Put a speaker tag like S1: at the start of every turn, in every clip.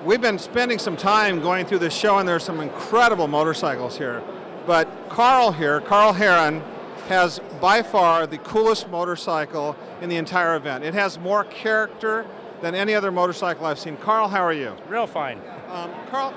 S1: We've been spending some time going through this show, and there's some incredible motorcycles here. But Carl here, Carl Haren, has by far the coolest motorcycle in the entire event. It has more character than any other motorcycle I've seen. Carl, how are you?
S2: Real fine.
S1: Carl,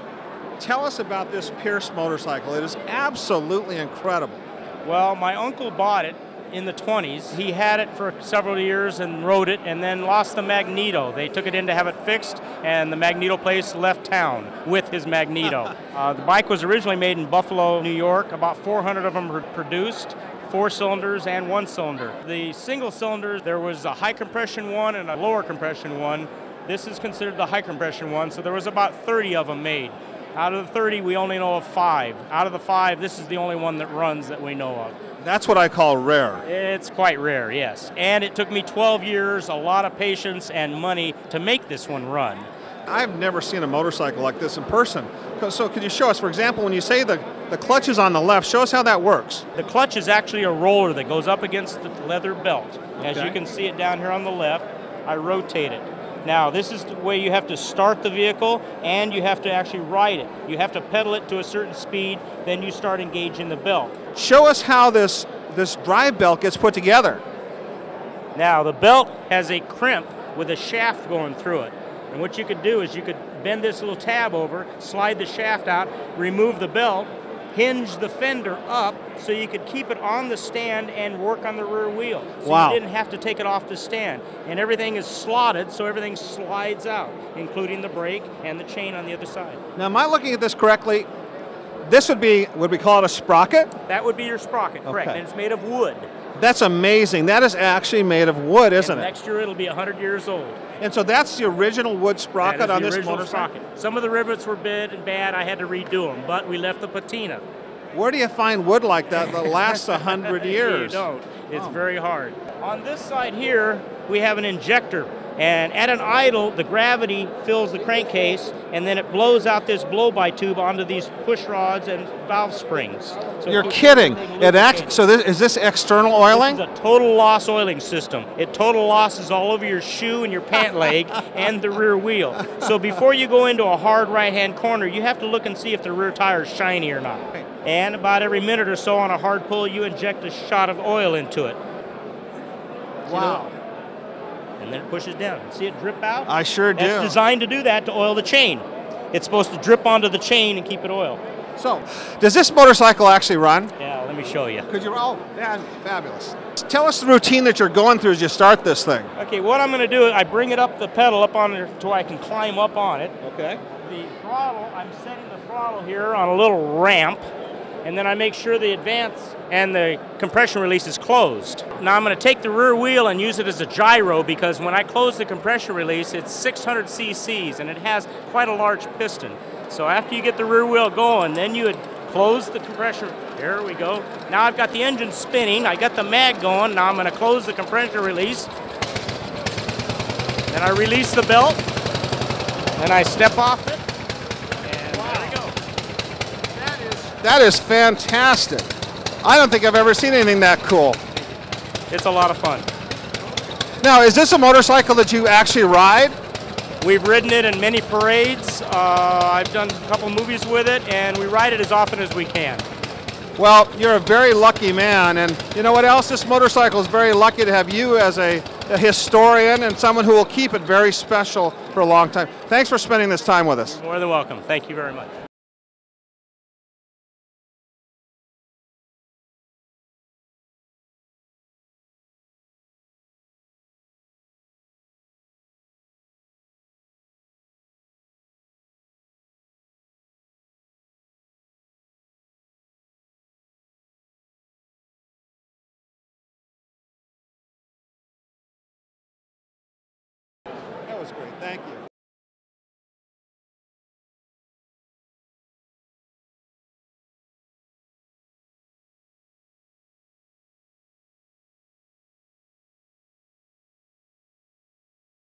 S1: tell us about this Pierce motorcycle. It is absolutely incredible.
S2: Well, my uncle bought it in the 20s. He had it for several years and rode it and then lost the magneto. They took it in to have it fixed, and the magneto place left town with his magneto. The bike was originally made in Buffalo, New York. About 400 of them were produced, 4 cylinders and 1 cylinder. The single cylinders, there was a high compression one and a lower compression one. This is considered the high compression one, so there was about 30 of them made. Out of the 30, we only know of 5. Out of the 5, this is the only one that runs that we know of.
S1: That's what I call rare.
S2: It's quite rare, yes. And it took me 12 years, a lot of patience and money to make this one run.
S1: I've never seen a motorcycle like this in person. So could you show us, for example, when you say the clutch is on the left, show us how that works.
S2: The clutch is actually a roller that goes up against the leather belt.
S1: Okay.
S2: As you can see it down here on the left, I rotate it. Now, this is the way you have to start the vehicle, and you have to actually ride it. You have to pedal it to a certain speed, then you start engaging the belt.
S1: Show us how this drive belt gets put together.
S2: Now, the belt has a crimp with a shaft going through it. And what you could do is you could bend this little tab over, slide the shaft out, remove the belt, hinge the fender up so you could keep it on the stand and work on the rear wheel. So
S1: wow.
S2: You didn't have to take it off the stand. And everything is slotted so everything slides out, including the brake and the chain on the other side.
S1: Now, am I looking at this correctly? This would we call it a sprocket?
S2: That would be your sprocket, correct.
S1: Okay.
S2: And it's made of wood.
S1: That's amazing. That is actually made of wood, isn't it?
S2: Next year it'll be 100 years old.
S1: And so that's the original wood sprocket on this motorcycle?
S2: Sprocket. Some of the rivets were bad, I had to redo them, but we left the patina.
S1: Where do you find wood like that lasts 100 years?
S2: You don't. It's very hard. On this side here, we have an injector. And at an idle, the gravity fills the crankcase, and then it blows out this blow-by tube onto these push rods and valve springs. So
S1: you're kidding. Is this external oiling?
S2: This is a total loss oiling system. It total losses all over your shoe and your pant leg and the rear wheel. So before you go into a hard right-hand corner, you have to look and see if the rear tire is shiny or not. And about every minute or so on a hard pull, you inject a shot of oil into it.
S1: Wow.
S2: And then it pushes down. See it drip out?
S1: I sure do.
S2: It's designed to do that, to oil the chain. It's supposed to drip onto the chain and keep it oiled.
S1: So, does this motorcycle actually run?
S2: Yeah, let me show you.
S1: Could you? Oh, man, fabulous. Tell us the routine that you're going through as you start this thing.
S2: Okay, what I'm going to do is I bring it up the pedal up on there so I can climb up on it.
S1: Okay.
S2: The throttle, I'm setting the throttle here on a little ramp, and then I make sure the advance and the compression release is closed. Now I'm going to take the rear wheel and use it as a gyro, because when I close the compression release, it's 600 cc's and it has quite a large piston. So after you get the rear wheel going, then you would close the compression. There we go. Now I've got the engine spinning, I got the mag going. Now I'm going to close the compression release. Then I release the belt, and I step off it, and there we go.
S1: That is fantastic. I don't think I've ever seen anything that cool.
S2: It's a lot of fun.
S1: Now, is this a motorcycle that you actually ride?
S2: We've ridden it in many parades. I've done a couple movies with it, and we ride it as often as we can.
S1: Well, you're a very lucky man, and you know what else? This motorcycle is very lucky to have you as a historian and someone who will keep it very special for a long time. Thanks for spending this time with us.
S2: You're more than welcome. Thank you very much.
S1: That was great. Thank you.